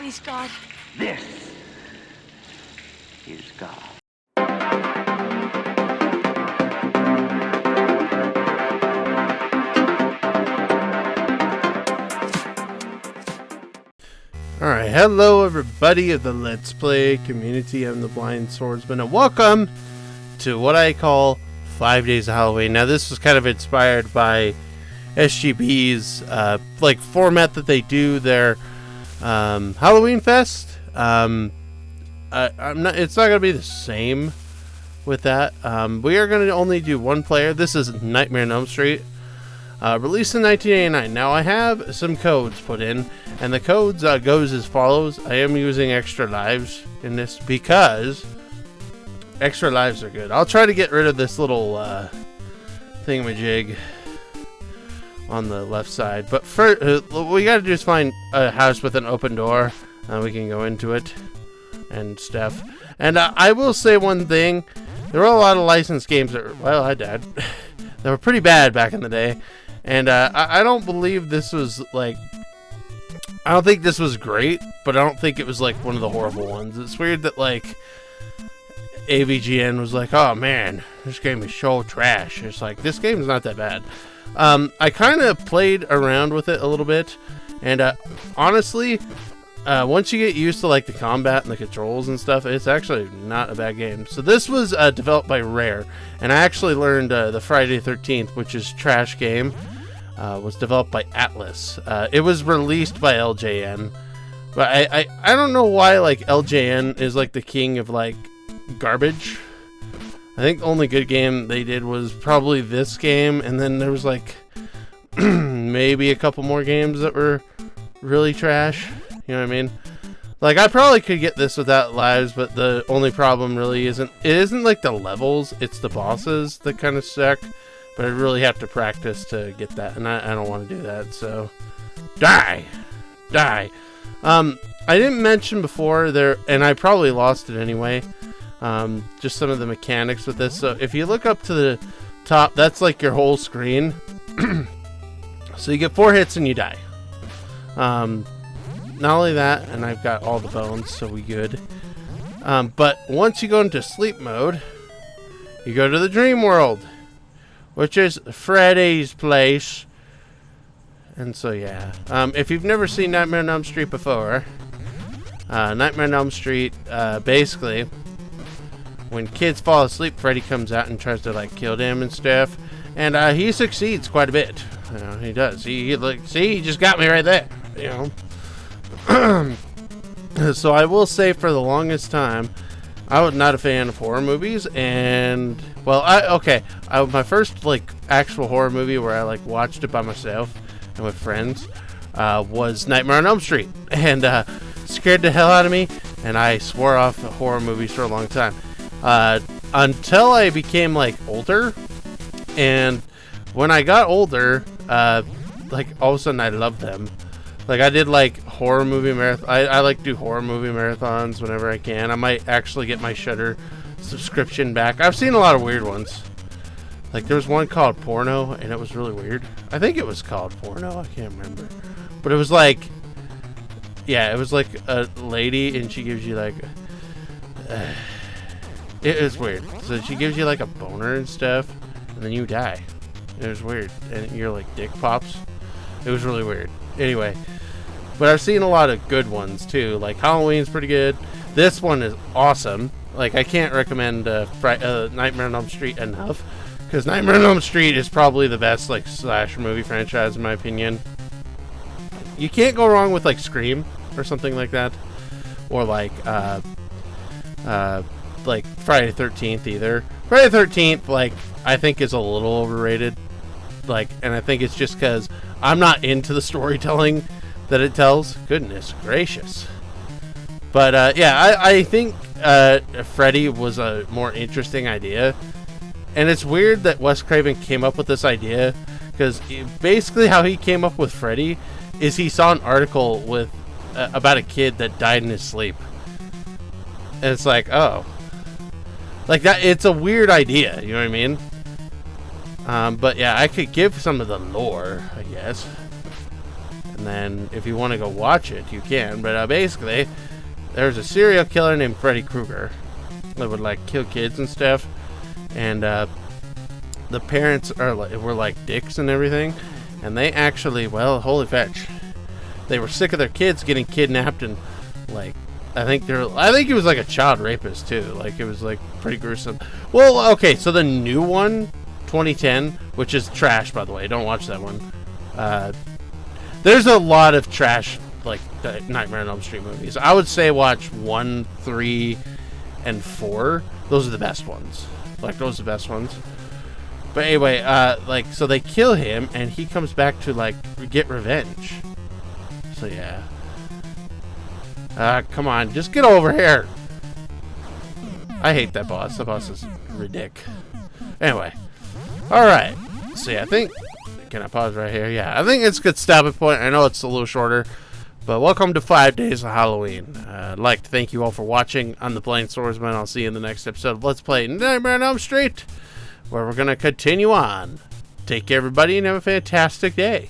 Please, God. This is God. Alright, hello everybody of the Let's Play community. I'm the Blind Swordsman, and welcome to what I call 5 Days of Halloween. Now, this was kind of inspired by SGB's format that they do their Halloween Fest. It's not gonna be the same with that. We are gonna only do one player. This is Nightmare on Elm Street, released in 1989. Now, I have some codes put in, and the codes goes as follows. I am using extra lives in this because extra lives are good. I'll try to get rid of this little thingamajig on the left side, but first we gotta do is find a house with an open door, and we can go into it and stuff. And I will say one thing: there were a lot of licensed games that were, well, I died. They were pretty bad back in the day, and I don't believe this was like, I don't think this was great, but I don't think it was like one of the horrible ones. It's weird that like AVGN was like, oh man, this game is so trash. It's like, this game is not that bad. I kind of played around with it a little bit, and honestly, once you get used to like the combat and the controls and stuff, it's actually not a bad game. So this was developed by Rare, and I actually learned the Friday the 13th, which is trash game, was developed by Atlas. It was released by LJN, but I don't know why like LJN is like the king of like garbage. I think the only good game they did was probably this game, and then there was like maybe a couple more games that were really trash. You know what I mean? Like, I probably could get this without lives, but the only problem really isn't like the levels, it's the bosses that kind of suck. But I really have to practice to get that, and I don't want to do that, so die. I didn't mention before there, and I probably lost it anyway, just some of the mechanics with this. So if you look up to the top, that's like your whole screen. So you get 4 hits and you die. Not only that, and I've got all the bones, so we good. But once you go into sleep mode, you go to the dream world, which is Freddy's place. And so yeah, if you've never seen Nightmare on Elm Street before, Nightmare on Elm Street, basically, when kids fall asleep, Freddy comes out and tries to like kill them and stuff, and he succeeds quite a bit. You know, he does. He like, see, he just got me right there. You know. So I will say, for the longest time, I was not a fan of horror movies, and well, my first like actual horror movie where I like watched it by myself and with friends was Nightmare on Elm Street, and scared the hell out of me, and I swore off horror movies for a long time until I became like older. And when I got older, like all of a sudden I loved them. Like, I did like horror movie marathon. I like do horror movie marathons whenever I can. I might actually get my Shudder subscription back. I've seen a lot of weird ones. Like, there was one called Porno, and it was really weird. I think it was called Porno. I can't remember. But it was like, yeah, it was like a lady, and she gives you like, it was weird. So she gives you like a boner and stuff, and then you die. It was weird, and your like dick pops. It was really weird. Anyway, but I've seen a lot of good ones too. Like, Halloween's pretty good. This one is awesome. Like, I can't recommend Nightmare on Elm Street enough, because Nightmare on Elm Street is probably the best like slasher movie franchise in my opinion. You can't go wrong with like Scream or something like that, or like Friday the 13th either. Friday the 13th, like, I think is a little overrated. Like, and I think it's just because I'm not into the storytelling that it tells. Goodness gracious. But yeah, I think Freddy was a more interesting idea, and it's weird that Wes Craven came up with this idea, because basically how he came up with Freddy is he saw an article with about a kid that died in his sleep, and it's like, oh, like that. It's a weird idea, you know what I mean? But yeah, I could give some of the lore, I guess. And And then if you want to go watch it, you can. But basically, there's a serial killer named Freddy Krueger that would like kill kids and stuff. And the parents were like dicks and everything. And they actually, well, holy fetch, they were sick of their kids getting kidnapped and like I think he was like a child rapist too. Like it was like pretty gruesome. Well, okay, so the new one, 2010, which is trash by the way. Don't watch that one. There's a lot of trash like the Nightmare on Elm Street movies. I would say watch 1, 3, and 4. Those are the best ones. Like those are the best ones. But anyway, like so they kill him and he comes back to like get revenge. So yeah. Come on, just get over here. I hate that boss. The boss is ridiculous. Anyway. Alright. So yeah, I think... Can I pause right here? Yeah, I think it's a good stopping point. I know it's a little shorter. But welcome to 5 Days of Halloween. I'd like to thank you all for watching. I'm the Plain Swordsman. I'll see you in the next episode of Let's Play Nightmare on Elm Street, where we're going to continue on. Take care, everybody, and have a fantastic day.